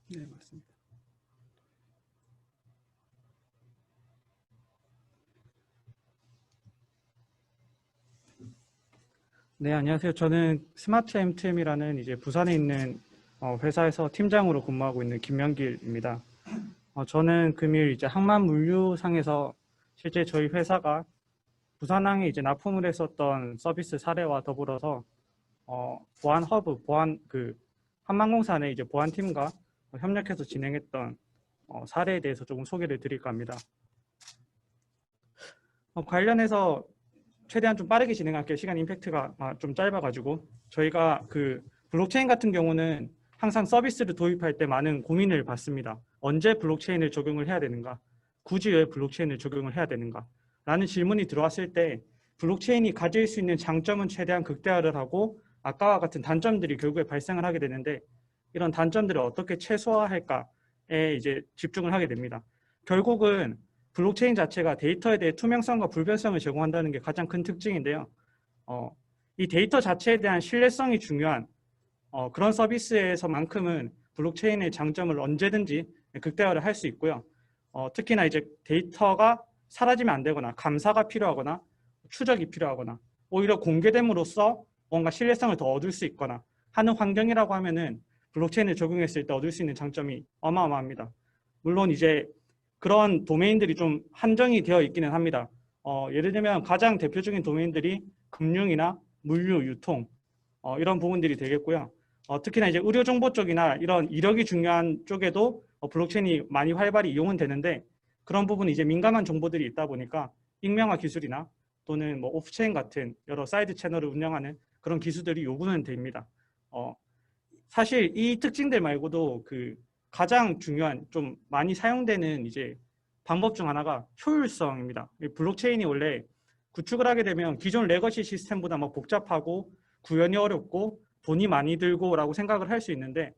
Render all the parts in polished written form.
네, 맞습니다. 네, 안녕하세요. 저는 스마트 MTM이라는 이제 부산에 있는 회사에서 팀장으로 근무하고 있는 김명길입니다. 저는 금일 이제 항만물류상에서 실제 저희 회사가 부산항에 이제 납품을 했었던 서비스 사례와 더불어서 보안 허브, 한만공사 내 이제 보안팀과 협력해서 진행했던 사례에 대해서 조금 소개를 드릴까 합니다. 관련해서 최대한 좀 빠르게 진행할게요. 시간 임팩트가 좀 짧아가지고. 저희가 그 블록체인 같은 경우는 항상 서비스를 도입할 때 많은 고민을 받습니다. 언제 블록체인을 적용을 해야 되는가? 굳이 왜 블록체인을 적용을 해야 되는가? 라는 질문이 들어왔을 때 블록체인이 가질 수 있는 장점은 최대한 극대화를 하고 아까와 같은 단점들이 결국에 발생을 하게 되는데 이런 단점들을 어떻게 최소화할까에 이제 집중을 하게 됩니다. 결국은 블록체인 자체가 데이터에 대해 투명성과 불변성을 제공한다는 게 가장 큰 특징인데요. 이 데이터 자체에 대한 신뢰성이 중요한 그런 서비스에서만큼은 블록체인의 장점을 언제든지 극대화를 할 수 있고요. 특히나 이제 데이터가 사라지면 안 되거나 감사가 필요하거나 추적이 필요하거나 오히려 공개됨으로써 뭔가 신뢰성을 더 얻을 수 있거나 하는 환경이라고 하면은 블록체인을 적용했을 때 얻을 수 있는 장점이 어마어마합니다. 물론 이제 그런 도메인들이 좀 한정이 되어 있기는 합니다. 예를 들면 가장 대표적인 도메인들이 금융이나 물류, 유통 이런 부분들이 되겠고요. 특히나 이제 의료 정보 쪽이나 이런 이력이 중요한 쪽에도 블록체인이 많이 활발히 이용은 되는데 그런 부분이 이제 민감한 정보들이 있다 보니까 익명화 기술이나 또는 뭐 오프체인 같은 여러 사이드 채널을 운영하는 그런 기술들이 요구는 됩니다. 사실 이 특징들 말고도 그 가장 중요한 좀 많이 사용되는 이제 방법 중 하나가 효율성입니다. 블록체인이 원래 구축을 하게 되면 기존 레거시 시스템보다 막 복잡하고 구현이 어렵고 돈이 많이 들고라고 생각을 할 수 있는데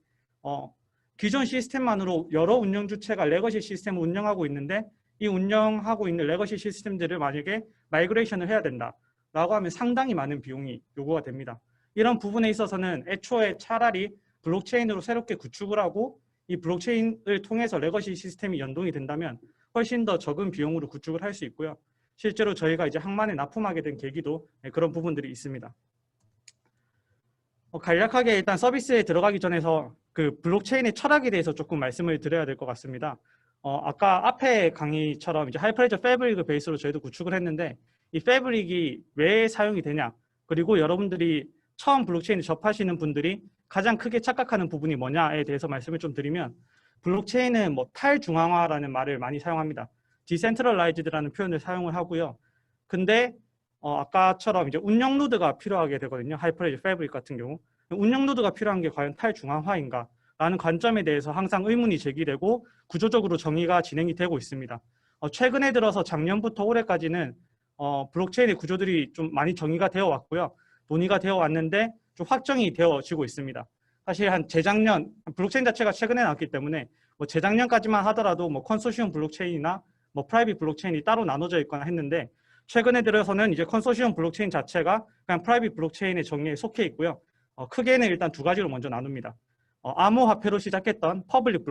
기존 시스템만으로 여러 운영 주체가 레거시 시스템을 운영하고 있는데 이 운영하고 있는 레거시 시스템들을 만약에 마이그레이션을 해야 된다라고 하면 상당히 많은 비용이 요구가 됩니다. 이런 부분에 있어서는 애초에 차라리 블록체인으로 새롭게 구축을 하고 이 블록체인을 통해서 레거시 시스템이 연동이 된다면 훨씬 더 적은 비용으로 구축을 할 수 있고요. 실제로 저희가 이제 항만에 납품하게 된 계기도 그런 부분들이 있습니다. 간략하게 일단 서비스에 들어가기 전에서 그 블록체인의 철학에 대해서 조금 말씀을 드려야 될 것 같습니다. 아까 앞에 강의처럼 이제 하이퍼레저 패브릭을 베이스로 저희도 구축을 했는데 이 패브릭이 왜 사용이 되냐 그리고 여러분들이 처음 블록체인을 접하시는 분들이 가장 크게 착각하는 부분이 뭐냐에 대해서 말씀을 좀 드리면 블록체인은 뭐 탈중앙화라는 말을 많이 사용합니다. 디센트럴라이즈드라는 표현을 사용을 하고요. 근데 아까처럼 이제 운영 노드가 필요하게 되거든요. 하이퍼레저 패브릭 같은 경우. 운영 노드가 필요한 게 과연 탈중앙화인가? 라는 관점에 대해서 항상 의문이 제기되고 구조적으로 정의가 진행이 되고 있습니다. 최근에 들어서 작년부터 올해까지는 블록체인의 구조들이 좀 많이 정의가 되어 왔고요. 논의가 되어 왔는데 좀 확정이 되어지고 있습니다. 사실 한 재작년 블록체인 자체가 최근에 나왔기 때문에 뭐 재작년까지만 하더라도 뭐 컨소시엄 블록체인이나 뭐 프라이빗 블록체인이 따로 나눠져 있거나 했는데 최근에 들어서는 이제 컨소시엄 블록체인 자체가 그냥 프라이빗 블록체인의 정의에 속해 있고요. 크게는 일단 두 가지로 먼저 나눕니다. 암호화폐로 시작했던 퍼블릭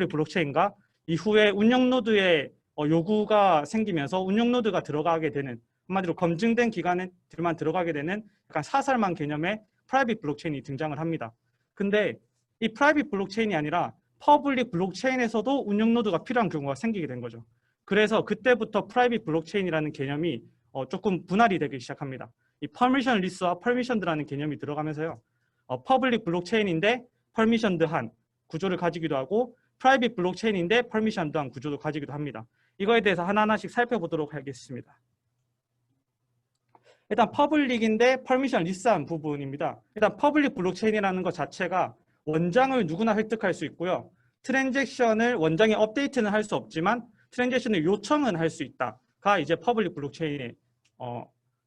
블록체인과 이후에 운영 노드에 요구가 생기면서 운영 노드가 들어가게 되는 한마디로 검증된 기관들만 들어가게 되는 약간 사설만 개념의 프라이빗 블록체인이 등장을 합니다. 근데 이 프라이빗 블록체인이 아니라 퍼블릭 블록체인에서도 운영 노드가 필요한 경우가 생기게 된 거죠. 그래서 그때부터 프라이빗 블록체인이라는 개념이 조금 분할이 되기 시작합니다. 이 퍼미션리스와 퍼미션드라는 개념이 들어가면서요. 퍼블릭 블록체인인데 퍼미션드한 구조를 가지기도 하고 프라이빗 블록체인인데 퍼미션드한 구조를 가지기도 합니다. 이거에 대해서 하나하나씩 살펴보도록 하겠습니다. 일단 퍼블릭인데 퍼미션리스한 부분입니다. 일단 퍼블릭 블록체인이라는 것 자체가 원장을 누구나 획득할 수 있고요. 트랜잭션을 원장에 업데이트는 할 수 없지만 트랜잭션을 요청은 할 수 있다가 이제 퍼블릭 블록체인의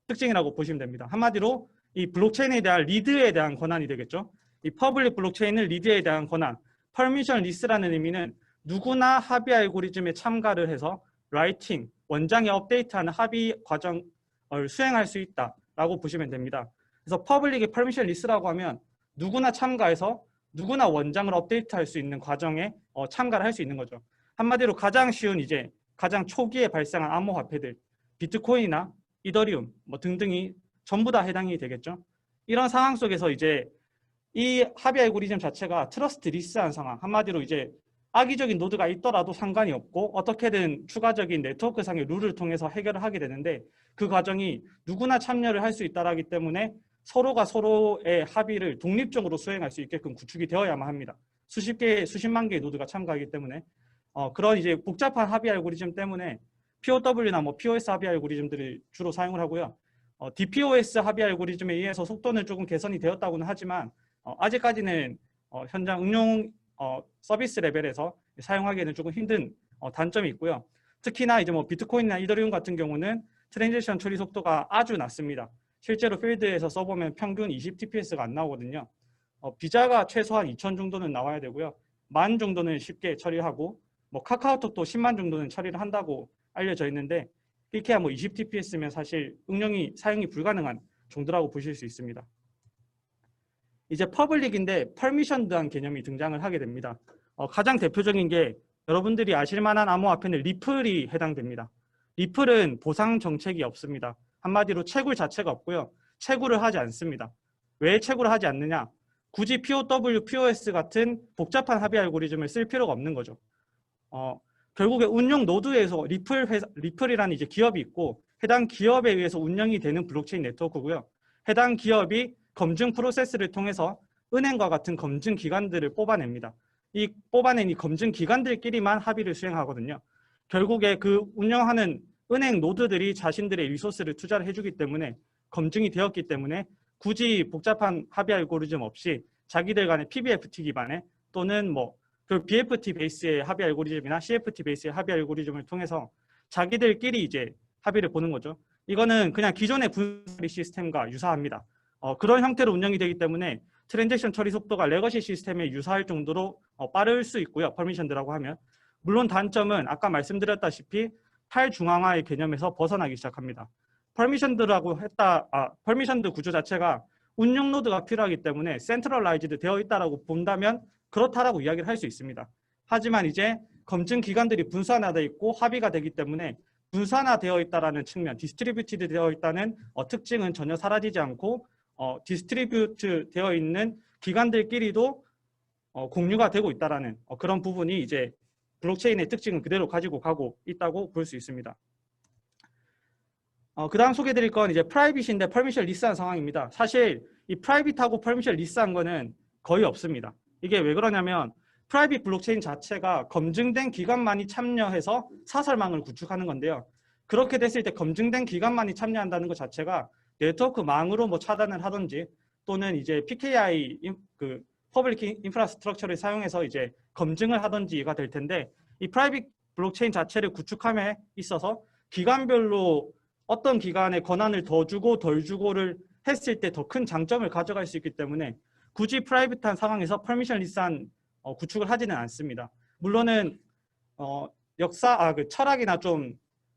특징이라고 보시면 됩니다. 한마디로 이 블록체인에 대한 리드에 대한 권한이 되겠죠. 이 퍼블릭 블록체인은 리드에 대한 권한, 퍼미션리스라는 의미는 누구나 합의 알고리즘에 참가를 해서 라이팅, 원장에 업데이트하는 합의 과정을 수행할 수 있다라고 보시면 됩니다. 그래서 퍼블릭의 퍼미션리스라고 하면 누구나 참가해서 누구나 원장을 업데이트할 수 있는 과정에 참가를 할 수 있는 거죠. 한마디로 가장 쉬운 이제 가장 초기에 발생한 암호화폐들, 비트코인이나 이더리움 뭐 등등이 전부 다 해당이 되겠죠. 이런 상황 속에서 이제 이 합의 알고리즘 자체가 트러스트 리스한 상황, 한마디로 이제 악의적인 노드가 있더라도 상관이 없고 어떻게든 추가적인 네트워크상의 룰을 통해서 해결을 하게 되는데 그 과정이 누구나 참여를 할 수 있다라기 때문에 서로가 서로의 합의를 독립적으로 수행할 수 있게끔 구축이 되어야만 합니다. 수십 개, 수십만 개의 노드가 참가하기 때문에 그런 이제 복잡한 합의 알고리즘 때문에 POW나 뭐 POS 합의 알고리즘들을 주로 사용을 하고요. DPoS 합의 알고리즘에 의해서 속도는 조금 개선이 되었다고는 하지만 아직까지는 현장 응용 서비스 레벨에서 사용하기에는 조금 힘든 단점이 있고요. 특히나 이제 뭐 비트코인이나 이더리움 같은 경우는 트랜지션 처리 속도가 아주 낮습니다. 실제로 필드에서 써보면 평균 20TPS가 안 나오거든요. 비자가 최소한 2000 정도는 나와야 되고요. 10,000 정도는 쉽게 처리하고 뭐 카카오톡도 10만 정도는 처리를 한다고 알려져 있는데 이렇게야 뭐 20TPS면 사실 사용이 불가능한 정도라고 보실 수 있습니다. 이제 퍼블릭인데 퍼미션드한 개념이 등장을 하게 됩니다. 가장 대표적인 게 여러분들이 아실 만한 암호화폐는 리플이 해당됩니다. 리플은 보상 정책이 없습니다. 한마디로 채굴 자체가 없고요. 채굴을 하지 않습니다. 왜 채굴을 하지 않느냐? 굳이 POW, POS 같은 복잡한 합의 알고리즘을 쓸 필요가 없는 거죠. 결국에 운용 노드에서 리플이라는 이제 기업이 있고 해당 기업에 의해서 운영이 되는 블록체인 네트워크고요. 해당 기업이 검증 프로세스를 통해서 은행과 같은 검증 기관들을 뽑아냅니다. 이 뽑아낸 이 검증 기관들끼리만 합의를 수행하거든요. 결국에 그 운영하는 은행 노드들이 자신들의 리소스를 투자를 해주기 때문에 검증이 되었기 때문에 굳이 복잡한 합의 알고리즘 없이 자기들 간의 PBFT 기반의 또는 뭐 그 BFT 베이스의 합의 알고리즘이나 CFT 베이스의 합의 알고리즘을 통해서 자기들끼리 이제 합의를 보는 거죠. 이거는 그냥 기존의 분리 시스템과 유사합니다. 그런 형태로 운영이 되기 때문에 트랜잭션 처리 속도가 레거시 시스템에 유사할 정도로 빠를 수 있고요. 퍼미션드라고 하면. 물론 단점은 아까 말씀드렸다시피 탈중앙화의 개념에서 벗어나기 시작합니다. 퍼미션드 구조 자체가 운영 노드가 필요하기 때문에 센트럴라이즈드 되어 있다라고 본다면 그렇다라고 이야기를 할 수 있습니다. 하지만 이제 검증 기관들이 분산화되어 있고 합의가 되기 때문에 분산화되어 있다라는 측면, 디스트리뷰티드 되어 있다는 특징은 전혀 사라지지 않고 디스트리뷰트 되어 있는 기관들끼리도 공유가 되고 있다라는 그런 부분이 이제 블록체인의 특징을 그대로 가지고 가고 있다고 볼 수 있습니다. 그 다음 소개해드릴 건 이제 프라이빗인데 퍼미션 리스한 상황입니다. 사실 이 프라이빗하고 퍼미션 리스한 거는 거의 없습니다. 이게 왜 그러냐면 프라이빗 블록체인 자체가 검증된 기관만이 참여해서 사설망을 구축하는 건데요. 그렇게 됐을 때 검증된 기관만이 참여한다는 것 자체가 네트워크 망으로 뭐 차단을 하든지 또는 이제 PKI 그 퍼블릭 인프라스트럭처를 사용해서 이제 검증을 하든지가 될 텐데 이 프라이빗 블록체인 자체를 구축함에 있어서 기관별로 어떤 기관에 권한을 더 주고 덜 주고를 했을 때 더 큰 장점을 가져갈 수 있기 때문에 굳이 프라이빗한 상황에서 퍼미션 리스한 구축을 하지는 않습니다. 물론은 그 철학이나 좀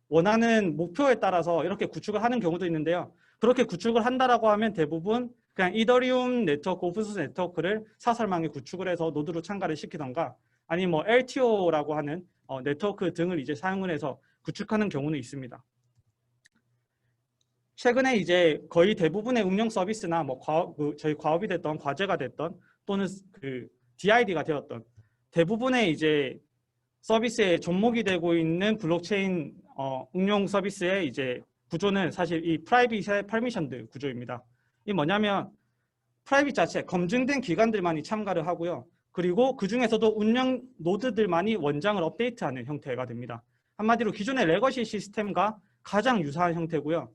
원하는 목표에 따라서 이렇게 구축을 하는 경우도 있는데요. 그렇게 구축을 한다라고 하면 대부분 그냥 이더리움 네트워크, 오픈소스 네트워크를 사설망에 구축을 해서 노드로 참가를 시키던가 아니면 뭐 LTO라고 하는 네트워크 등을 이제 사용을 해서 구축하는 경우는 있습니다. 최근에 이제 거의 대부분의 응용 서비스나 뭐 저희 과업이 됐던 과제가 됐던 또는 그 DID가 되었던 대부분의 이제 서비스에 접목이 되고 있는 블록체인 응용 서비스의 이제 구조는 사실 이 프라이빗의 퍼미션드 구조입니다. 이 뭐냐면 프라이빗 자체 검증된 기관들만이 참가를 하고요. 그리고 그 중에서도 운영 노드들만이 원장을 업데이트하는 형태가 됩니다. 한마디로 기존의 레거시 시스템과 가장 유사한 형태고요.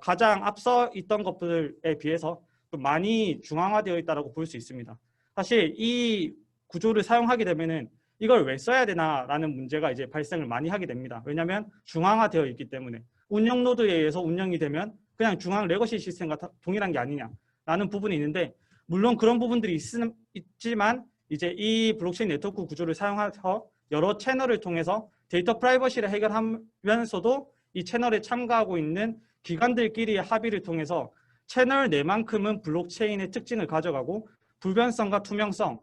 가장 앞서 있던 것들에 비해서 좀 많이 중앙화되어 있다고 볼 수 있습니다. 사실 이 구조를 사용하게 되면은 이걸 왜 써야 되나라는 문제가 이제 발생을 많이 하게 됩니다. 왜냐하면 중앙화되어 있기 때문에 운영 노드에 의해서 운영이 되면 그냥 중앙 레거시 시스템과 동일한 게 아니냐라는 부분이 있는데 물론 그런 부분들이 있지만 이제 이 블록체인 네트워크 구조를 사용해서 여러 채널을 통해서 데이터 프라이버시를 해결하면서도 이 채널에 참가하고 있는 기관들끼리의 합의를 통해서 채널 내만큼은 블록체인의 특징을 가져가고 불변성과 투명성,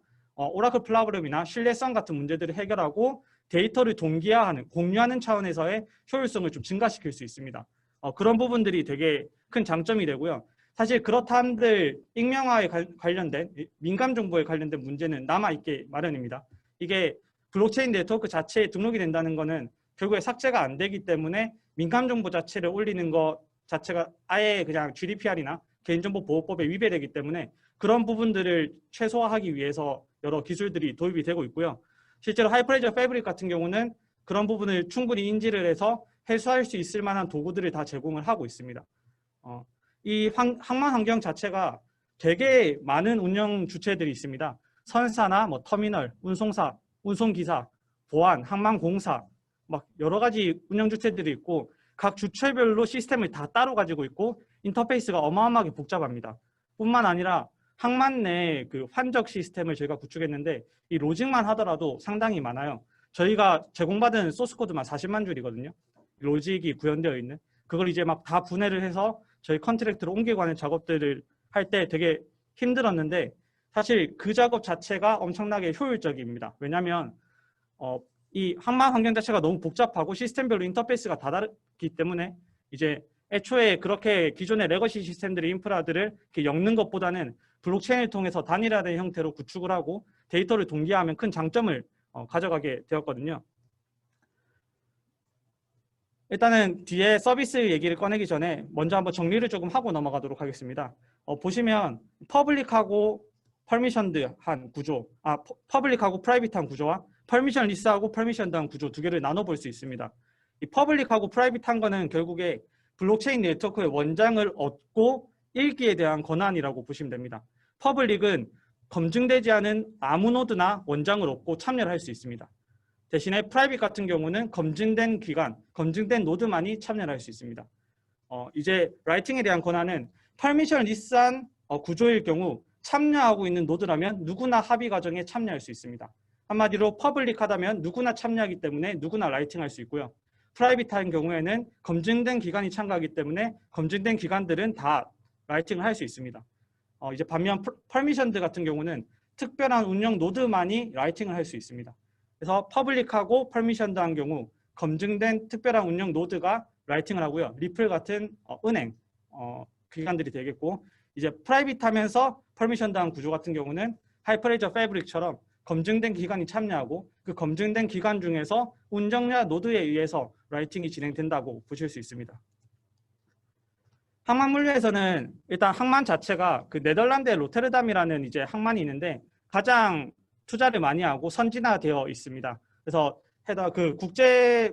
오라클 프로그램이나 신뢰성 같은 문제들을 해결하고 데이터를 동기화하는, 공유하는 차원에서의 효율성을 좀 증가시킬 수 있습니다. 그런 부분들이 되게 큰 장점이 되고요. 사실 그렇다 한들 익명화에 관련된, 민감 정보에 관련된 문제는 남아있게 마련입니다. 이게 블록체인 네트워크 자체에 등록이 된다는 것은 결국에 삭제가 안 되기 때문에 민감 정보 자체를 올리는 것 자체가 아예 그냥 GDPR이나 개인정보보호법에 위배되기 때문에 그런 부분들을 최소화하기 위해서 여러 기술들이 도입이 되고 있고요. 실제로 하이퍼레저 패브릭 같은 경우는 그런 부분을 충분히 인지를 해서 해소할 수 있을 만한 도구들을 다 제공을 하고 있습니다. 이 항만 환경 자체가 되게 많은 운영 주체들이 있습니다. 선사나 뭐 터미널, 운송사, 운송기사, 보안, 항만공사, 막 여러 가지 운영 주체들이 있고 각 주체별로 시스템을 다 따로 가지고 있고 인터페이스가 어마어마하게 복잡합니다. 뿐만 아니라 항만 내 그 환적 시스템을 저희가 구축했는데 이 로직만 하더라도 상당히 많아요. 저희가 제공받은 소스 코드만 40만 줄이거든요. 로직이 구현되어 있는. 그걸 이제 막 다 분해를 해서 저희 컨트랙트로 옮기고 하는 작업들을 할 때 되게 힘들었는데 사실 그 작업 자체가 엄청나게 효율적입니다. 왜냐하면 이 항만 환경 자체가 너무 복잡하고 시스템별로 인터페이스가 다 다르기 때문에 이제 애초에 그렇게 기존의 레거시 시스템들의 인프라들을 이렇게 엮는 것보다는 블록체인을 통해서 단일화된 형태로 구축을 하고 데이터를 동기화하면 큰 장점을 가져가게 되었거든요. 일단은 뒤에 서비스 얘기를 꺼내기 전에 먼저 한번 정리를 조금 하고 넘어가도록 하겠습니다. 보시면 퍼블릭하고 퍼미션드한 구조, 퍼블릭하고 프라이빗한 구조와 퍼미션 리스하고 퍼미션드한 구조 두 개를 나눠볼 수 있습니다. 이 퍼블릭하고 프라이빗한 거는 결국에 블록체인 네트워크의 원장을 얻고 읽기에 대한 권한이라고 보시면 됩니다. 퍼블릭은 검증되지 않은 아무 노드나 원장을 얻고 참여를 할 수 있습니다. 대신에 프라이빗 같은 경우는 검증된 기관, 검증된 노드만이 참여를 할 수 있습니다. 이제 라이팅에 대한 권한은 퍼미션 리스한 구조일 경우 참여하고 있는 노드라면 누구나 합의 과정에 참여할 수 있습니다. 한마디로 퍼블릭하다면 누구나 참여하기 때문에 누구나 라이팅할 수 있고요. 프라이빗한 경우에는 검증된 기관이 참가하기 때문에 검증된 기관들은 다 라이팅을 할 수 있습니다. 이제 반면 퍼미션드 같은 경우는 특별한 운영 노드만이 라이팅을 할 수 있습니다. 그래서 퍼블릭하고 퍼미션드한 경우 검증된 특별한 운영 노드가 라이팅을 하고요. 리플 같은 은행 기관들이 되겠고 이제 프라이빗하면서 퍼미션드한 구조 같은 경우는 하이퍼레저 패브릭처럼 검증된 기관이 참여하고 그 검증된 기관 중에서 운정자 노드에 의해서 라이팅이 진행된다고 보실 수 있습니다. 항만 물류에서는 일단 항만 자체가 그 네덜란드의 로테르담이라는 이제 항만이 있는데 가장 투자를 많이 하고 선진화되어 있습니다. 그래서 그 국제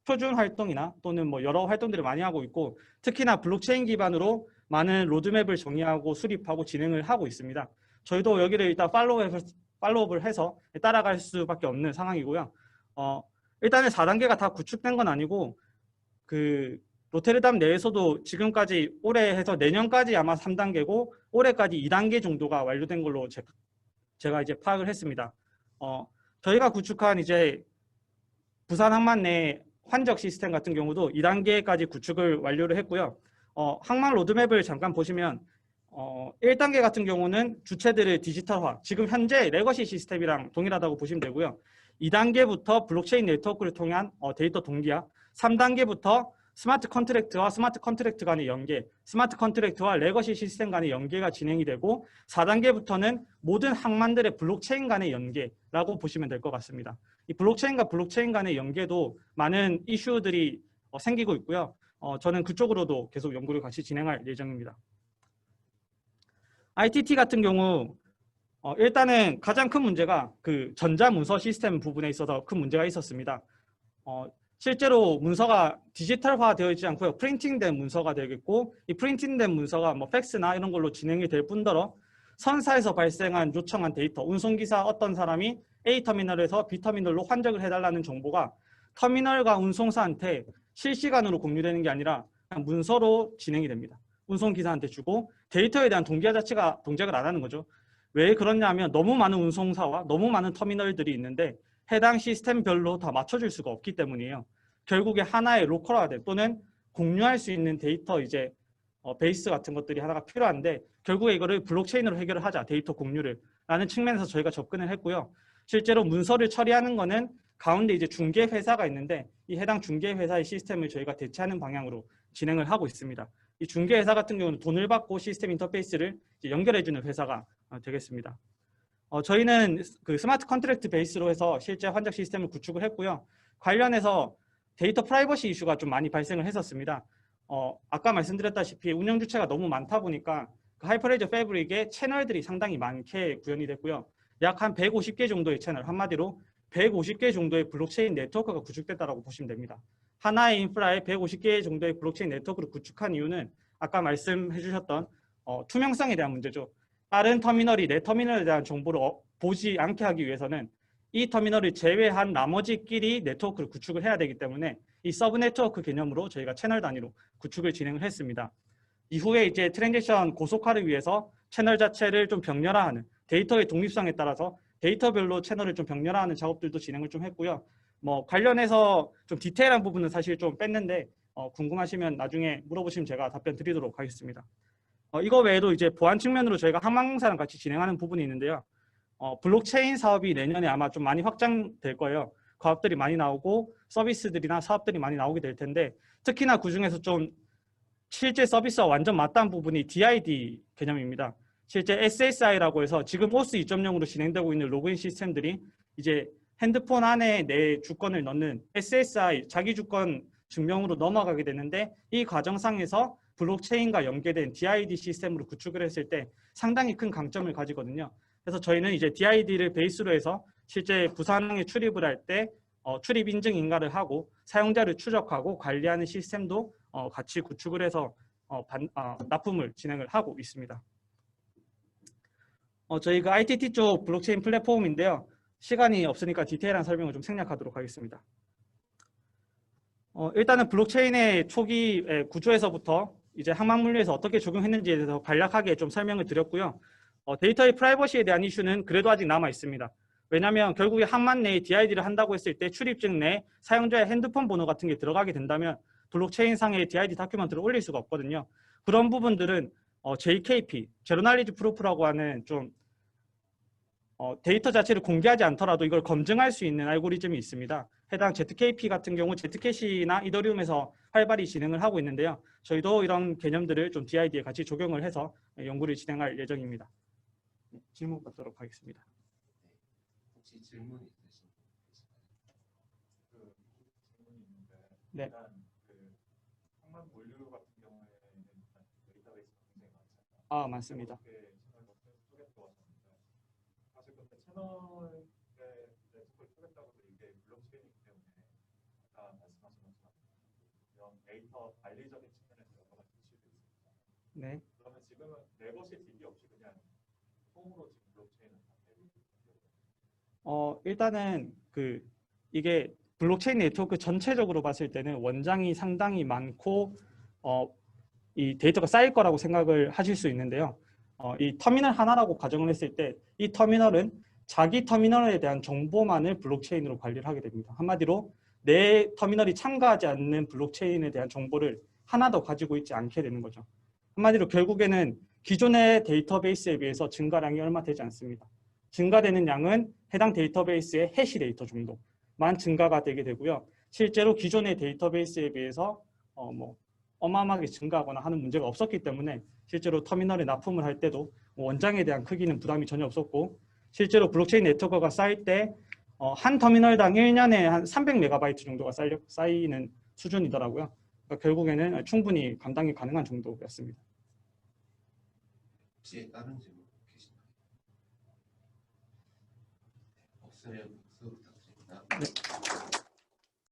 표준 활동이나 또는 뭐 여러 활동들을 많이 하고 있고 특히나 블록체인 기반으로 많은 로드맵을 정의하고 수립하고 진행을 하고 있습니다. 저희도 여기를 일단 팔로우업을 해서 따라갈 수밖에 없는 상황이고요. 일단은 4단계가 다 구축된 건 아니고 그 로테르담 내에서도 지금까지 올해 해서 내년까지 아마 3단계고 올해까지 2단계 정도가 완료된 걸로 제가 이제 파악을 했습니다. 저희가 구축한 이제 부산 항만 내 환적 시스템 같은 경우도 2단계까지 구축을 완료를 했고요. 항만 로드맵을 잠깐 보시면 1단계 같은 경우는 주체들의 디지털화, 지금 현재 레거시 시스템이랑 동일하다고 보시면 되고요. 2단계부터 블록체인 네트워크를 통한 데이터 동기화, 3단계부터 스마트 컨트랙트와 스마트 컨트랙트 간의 연계, 스마트 컨트랙트와 레거시 시스템 간의 연계가 진행이 되고 4단계부터는 모든 항만들의 블록체인 간의 연계라고 보시면 될 것 같습니다. 이 블록체인과 블록체인 간의 연계도 많은 이슈들이 생기고 있고요. 저는 그쪽으로도 계속 연구를 같이 진행할 예정입니다. ITT 같은 경우 일단은 가장 큰 문제가 그 전자문서 시스템 부분에 있어서 큰 문제가 있었습니다. 실제로 문서가 디지털화 되어 있지 않고요. 프린팅된 문서가 되겠고 이 프린팅된 문서가 뭐 팩스나 이런 걸로 진행이 될 뿐더러 선사에서 발생한 요청한 데이터, 운송기사 어떤 사람이 A 터미널에서 B 터미널로 환적을 해달라는 정보가 터미널과 운송사한테 실시간으로 공유되는 게 아니라 그냥 문서로 진행이 됩니다. 운송기사한테 주고 데이터에 대한 동기화 자체가 동작을 안 하는 거죠. 왜 그러냐면 너무 많은 운송사와 너무 많은 터미널들이 있는데 해당 시스템별로 다 맞춰줄 수가 없기 때문이에요. 결국에 하나의 로컬화된 또는 공유할 수 있는 데이터 이제 베이스 같은 것들이 하나가 필요한데 결국에 이거를 블록체인으로 해결을 하자, 데이터 공유를 라는 측면에서 저희가 접근을 했고요. 실제로 문서를 처리하는 거는 가운데 이제 중개 회사가 있는데 이 해당 중개 회사의 시스템을 저희가 대체하는 방향으로 진행을 하고 있습니다. 이 중개 회사 같은 경우는 돈을 받고 시스템 인터페이스를 연결해주는 회사가 되겠습니다. 저희는 그 스마트 컨트랙트 베이스로 해서 실제 환적 시스템을 구축을 했고요. 관련해서 데이터 프라이버시 이슈가 좀 많이 발생을 했었습니다. 아까 말씀드렸다시피 운영 주체가 너무 많다 보니까 그 하이퍼레저 패브릭의 채널들이 상당히 많게 구현이 됐고요. 약 한 150개 정도의 채널, 한마디로 150개 정도의 블록체인 네트워크가 구축됐다고 보시면 됩니다. 하나의 인프라에 150개 정도의 블록체인 네트워크를 구축한 이유는 아까 말씀해 주셨던 투명성에 대한 문제죠. 다른 터미널이 내 터미널에 대한 정보를 보지 않게 하기 위해서는 이 터미널을 제외한 나머지끼리 네트워크를 구축을 해야 되기 때문에 이 서브 네트워크 개념으로 저희가 채널 단위로 구축을 진행을 했습니다. 이후에 이제 트랜지션 고속화를 위해서 채널 자체를 좀 병렬화하는 데이터의 독립성에 따라서 데이터별로 채널을 좀 병렬화하는 작업들도 진행을 좀 했고요. 뭐 관련해서 좀 디테일한 부분은 사실 좀 뺐는데 궁금하시면 나중에 물어보시면 제가 답변 드리도록 하겠습니다. 이거 외에도 이제 보안 측면으로 저희가 항공사랑 같이 진행하는 부분이 있는데요. 블록체인 사업이 내년에 아마 좀 많이 확장될 거예요. 과업들이 많이 나오고 서비스들이나 사업들이 많이 나오게 될 텐데 특히나 그중에서 좀 실제 서비스와 완전 맞닿은 부분이 DID 개념입니다. 실제 SSI라고 해서 지금 OS 2.0으로 진행되고 있는 로그인 시스템들이 이제 핸드폰 안에 내 주권을 넣는 SSI 자기 주권 증명으로 넘어가게 되는데 이 과정상에서 블록체인과 연계된 DID 시스템으로 구축을 했을 때 상당히 큰 강점을 가지거든요. 그래서 저희는 이제 DID를 베이스로 해서 실제 부산항에 출입을 할 때 출입 인증 인가를 하고 사용자를 추적하고 관리하는 시스템도 같이 구축을 해서 납품을 진행을 하고 있습니다. 저희가 ITT 쪽 블록체인 플랫폼인데요. 시간이 없으니까 디테일한 설명을 좀 생략하도록 하겠습니다. 일단은 블록체인의 초기 구조에서부터 이제 항만물류에서 어떻게 적용했는지에 대해서 간략하게 좀 설명을 드렸고요. 데이터의 프라이버시에 대한 이슈는 그래도 아직 남아 있습니다. 왜냐하면 결국에 항만 내에 DID를 한다고 했을 때 출입증 내에 사용자의 핸드폰 번호 같은 게 들어가게 된다면 블록체인상에 DID 다큐멘트를 올릴 수가 없거든요. 그런 부분들은 JKP, 제로 날리지 프루프라고 하는 좀 데이터 자체를 공개하지 않더라도 이걸 검증할 수 있는 알고리즘이 있습니다. 해당 ZKP 같은 경우 Z캐시나 이더리움에서 활발히 진행을 하고 있는데요. 저희도 이런 개념들을 좀 DID에 같이 적용을 해서 연구를 진행할 예정입니다. 질문 받도록 하겠습니다. 혹시 질문 있으신 분 계신가요? 질문이 있는데 네. 일단 항만 물류 같은 경우에는 데이터베이스가 굉장히 많잖아요. 맞습니다. 사실 근데 채널의 네트워크를 쪼갰다고 해도 이게 블록체인이기 때문에 아까 말씀하신 것처럼 이런 데이터 관리적인 측면에서 여러 가지 이슈도 있습니다. 네. 그러면 지금은 레거시 DB 없이 그냥 폼으로 지금 블록체인을 다 일단은 이게 블록체인 네트워크 전체적으로 봤을 때는 원장이 상당히 많고 이 데이터가 쌓일 거라고 생각을 하실 수 있는데요. 이 터미널 하나라고 가정을 했을 때 이 터미널은 자기 터미널에 대한 정보만을 블록체인으로 관리를 하게 됩니다. 한마디로 내 터미널이 참가하지 않는 블록체인에 대한 정보를 하나도 가지고 있지 않게 되는 거죠. 한마디로 결국에는 기존의 데이터베이스에 비해서 증가량이 얼마 되지 않습니다. 증가되는 양은 해당 데이터베이스의 해시 데이터 정도만 증가가 되게 되고요. 실제로 기존의 데이터베이스에 비해서 어마어마하게 증가하거나 하는 문제가 없었기 때문에 실제로 터미널에 납품을 할 때도 원장에 대한 크기는 부담이 전혀 없었고 실제로 블록체인 네트워크가 쌓일 때 한 터미널당 1년에 한 300MB 정도가 쌓이는 수준이더라고요. 그러니까 결국에는 충분히 감당이 가능한 정도였습니다. 혹시 다른 질문 계신가요? 없으면 박수 부탁드립니다. 네.